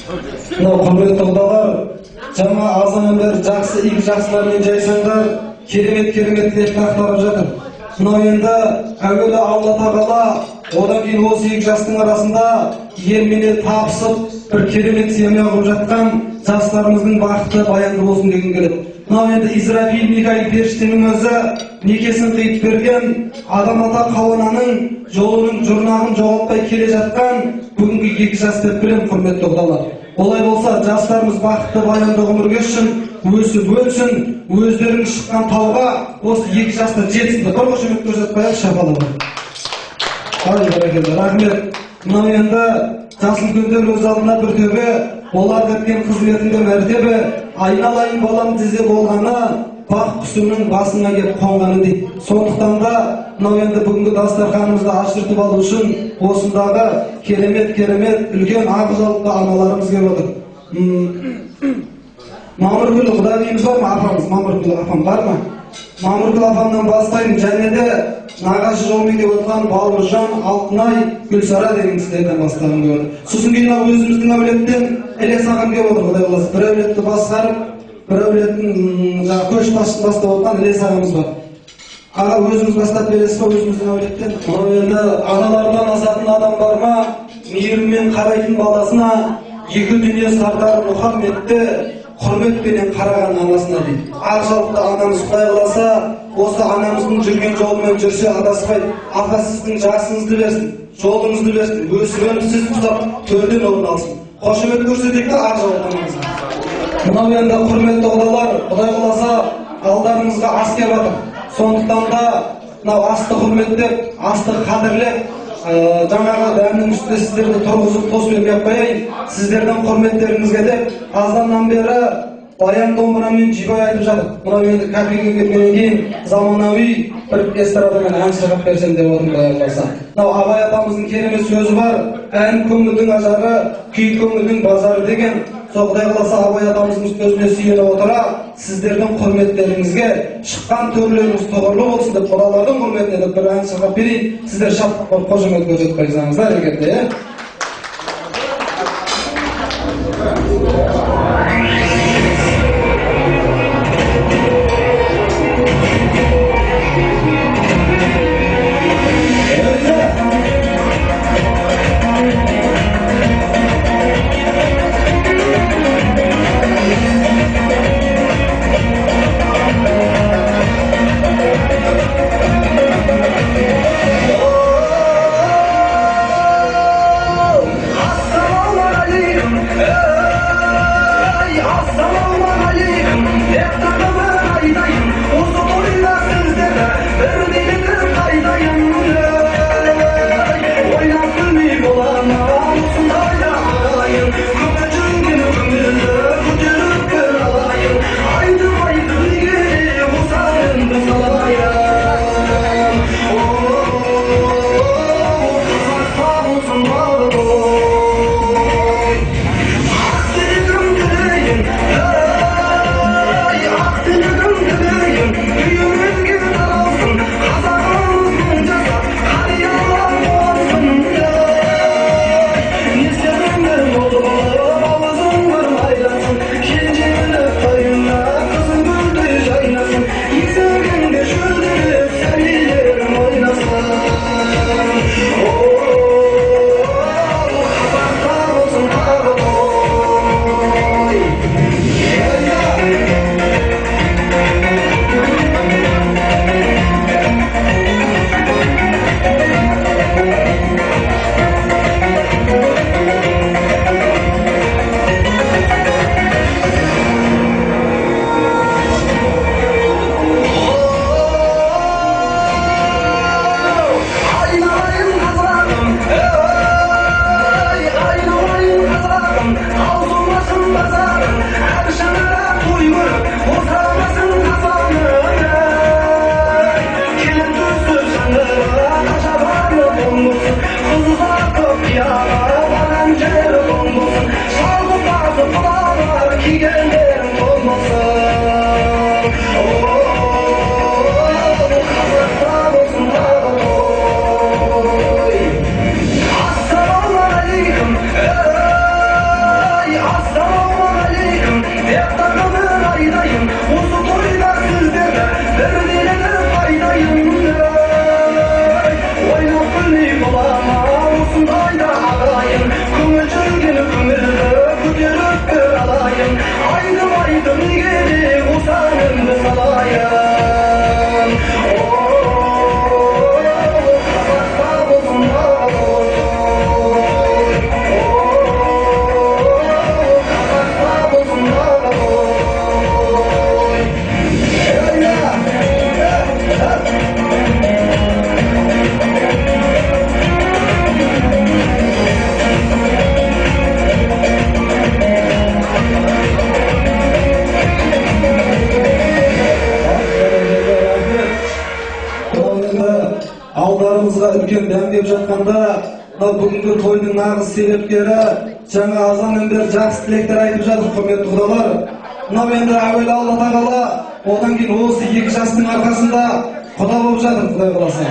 Мынау құрметті құдалар, жаңа азаннан бері жақсы, игі жақсылармен жайсаңдар, керемет тілекті ақтарып жатыр. Мынау енді әуелі Алла тағала, одан кейін осы игі жастың арасында елмене табысып, бір керемет семья құрып жатқан жастарымыздың бақыты баянды болсын деген келеді. Мынау енді Израфил Микаил періштенің өзі некесін қиып берген адам ата Хауананың жолының жұрнағын жоғалтпай келе жатқан бүгінгі екі жас деп білем, құрметті құдалар. Олай болса, жастарымыз бақытты баянды ғұмыр кешсін, өсіп өлсін, өздерінің шыққан тауға осы екі жаста жетсін. Бір қошемет көрсетпайық, шапалауы. Ай, бәрекелді, рахмет. Мынау енді жас үлкендер өз алдына бір төбе, олар кеткен қызметінде мәртебе, айналайын балам тізе болғаны, бақ құсының басына кеп қонғаны дейді. Сондықтан да мынау енді бүгінгі дастарханымызды ашыртып алу үшін осындағы керемет үлкен ақ жауапты аналарымыз келіп отыр. Мамыргүл құда дейміз бар ма апамыз? Мамыргүл апам бар ма? Мамыргүл апамнан бастаймын, және де нағашы жолмен келіп отырған Бауыржан, Алтынай, Гүлсара деген кісілерден бастағым келіп отыр. Сосын кейін өзіміздің әулеттен Ілияс ағам келіп отыр, құдай қаласа. Бір әулетті басқарып, бір әулеттің көш бастап отқан Ілияс ағамыз бар. Аға, өзіңіз бастап бересіз ба өзіміздің әулеттен? Енді аналардан асатын адам бар ма? Мейіріммен қарайтын баласына, екі дүние сардары Мұхаммедті құрметпенен қараған анасына дейді. Ақ жауапты анамыз құдай қаласа, осы анамыздың жүрген жолымен жүрсе адаспай, аға сіздің жасыңызды берсін, жолыңызды берсін, өсіп сіз құсап төрден орын алсын. Қошемет көрсетейік те ақ жауапты анамызға. Мынау енді құрметті құдалар, құдай қаласа алдарыңызға ас келіп жатыр. Сондықтан да мынау асты құрметтеп, асты қадірлеп, жаңағы дәмнің үстінде сіздерді тұрғызып тос бермей қояйын. Сіздердің құрметтеріңізге деп азаннан бері баян домбырамен жибай айтып жатыр. Мынау енді кәпеге келгеннен кейін заманауи бір эстрадамен ән шығарып берсем деп отырмын, құдай қаласа. Мынау Абай атамыздың керемет сөзі бар: ән көңілдің ажары, күй көңілдің базары деген. Сол құдай қаласа Абай атамыздың сөзіне сүйене отыра, сіздердің құрметтеріңізге шыққан төрлеріңіз тұғырлы болсын деп, құдалардың құрметіне деп бір ән шығарып берейін. Сіздер шаттық қошемет көрсетіп қойсаңыздар егерде. айтканда, бүгүнкү тойдун нагыз себепкери жаңа азандан бери жакшы тилектер айтып жатыр, құрметті кудалар. Мына енді әуелі Алла тағала, одан кейін осы екі жастың арқасында құда болып жатыр, Құдай қаласа.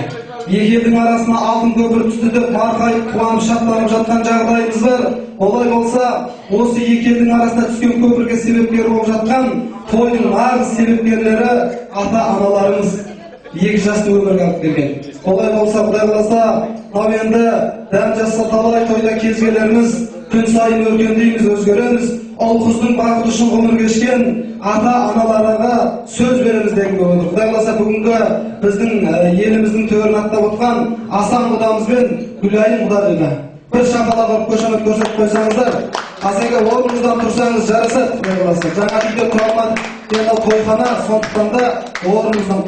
Екі елдің арасына алтын көпір түсті деп марқайып, қуанып, шаттанып жатқан жағдайымыз бар. Олай болса, осы екі елдің арасына түскен көпірге себепкер болып жатқан тойдың нағыз себепкерлері ата-аналарымыз, екі жасты өмірге алып келген. Олай болса, Құдай қаласа, мынау енді дәм жасса талай тойда кезгелеріміз күн сайын өркендейміз, өзгереміз. Ұл-қыздың бақыты үшін ғұмыр кешкен ата-аналарға сөз береміз деген болды. Құдай қаласа, бүгінгі біздің еліміздің төрін аттап отқан Асан құдамызбен Гүлайым құда деді. Bir шапалақ ұрып қошемет көрсетіп қойсаңыздар, Асеке орныңыздан тұрсаңыз жарасады, Құдай қаласа. Жаңа үйде тұра алмадық, енді тойхана, сондықтан да орныңыздан